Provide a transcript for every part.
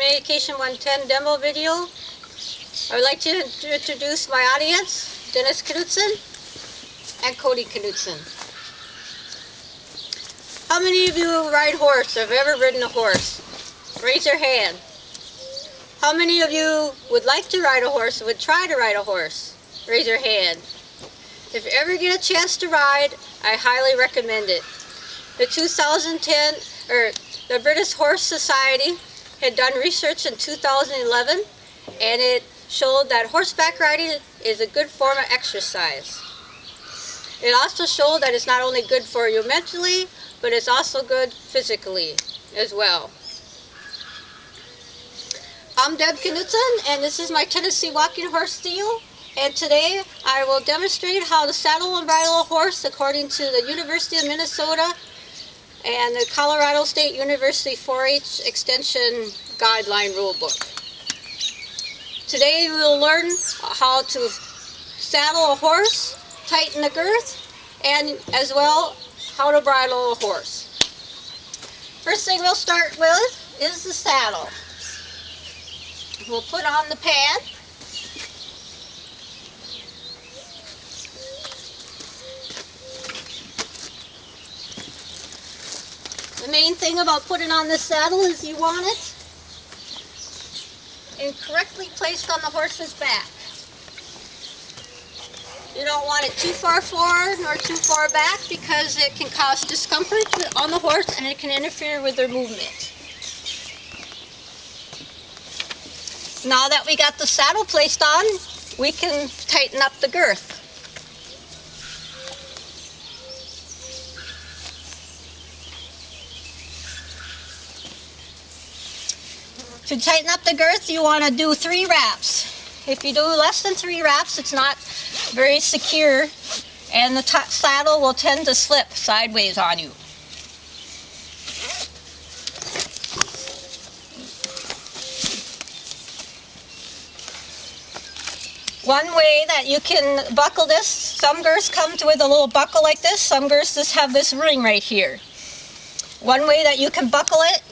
Medication 110 demo video. I would like to introduce my audience, Dennis Knudsen and Cody Knudsen. How many of you ride horse or have ever ridden a horse? Raise your hand. How many of you would like to ride a horse or would try to ride a horse? Raise your hand. If you ever get a chance to ride, I highly recommend it. The 2010, the British Horse Society had done research in 2011, and it showed that horseback riding is a good form of exercise. It also showed that it's not only good for you mentally, but it's also good physically as well. I'm Deb Knudsen, and this is my Tennessee walking horse steel. And today I will demonstrate how to saddle and bridle a horse according to the University of Minnesota and the Colorado State University 4-H Extension Guideline Rulebook. Today we will learn how to saddle a horse, tighten the girth, and as well how to bridle a horse. First thing we'll start with is the saddle. We'll put on the pad. The main thing about putting on this saddle is you want it correctly placed on the horse's back. You don't want it too far forward nor too far back because it can cause discomfort on the horse and it can interfere with their movement. Now that we got the saddle placed on, we can tighten up the girth. To tighten up the girth, you want to do 3 wraps. If you do less than 3 wraps, it's not very secure, and the saddle will tend to slip sideways on you. One way that you can buckle this, some girths come with a little buckle like this, some girths just have this ring right here. One way that you can buckle it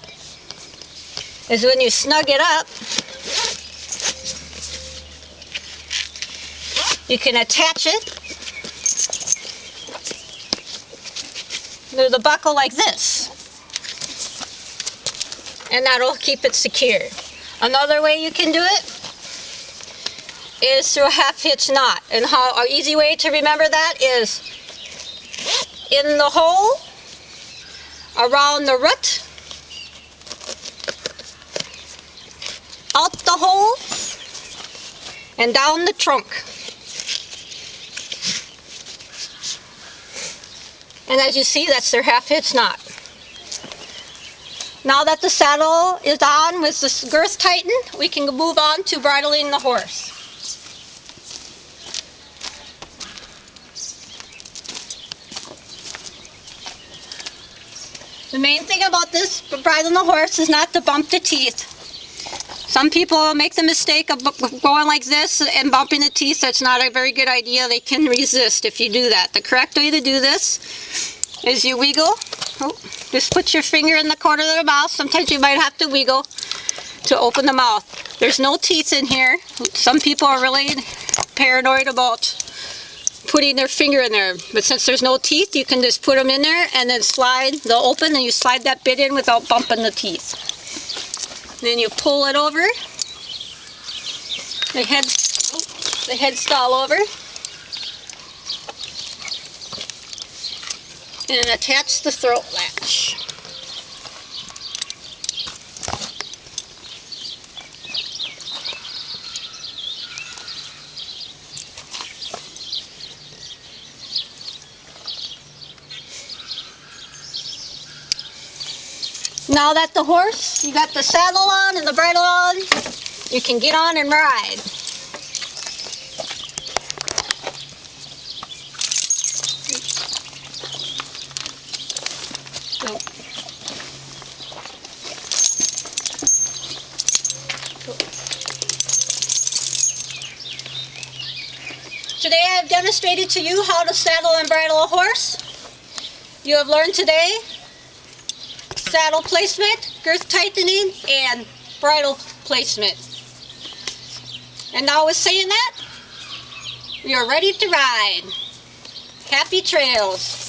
is when you snug it up, you can attach it to the buckle like this, and that'll keep it secure. Another way you can do it is through a half-hitch knot, and an easy way to remember that is in the hole, around the root, out the hole, and down the trunk. And as you see, that's their half-hitch knot. Now that the saddle is on with the girth tightened, we can move on to bridling the horse. The main thing about this bridling the horse is not to bump the teeth. Some people make the mistake of going like this and bumping the teeth. That's not a very good idea. They can resist if you do that. The correct way to do this is you wiggle. Just put your finger in the corner of the mouth. Sometimes you might have to wiggle to open the mouth. There's no teeth in here. Some people are really paranoid about putting their finger in there. But since there's no teeth, you can just put them in there and then slide. They'll open and you slide that bit in without bumping the teeth. Then you pull it over, the head stall over, and attach the throat latch. Now that the horse, you got the saddle on and the bridle on, you can get on and ride. Today I have demonstrated to you how to saddle and bridle a horse. You have learned today saddle placement, girth tightening, and bridle placement. And now with saying that, you're ready to ride. Happy trails.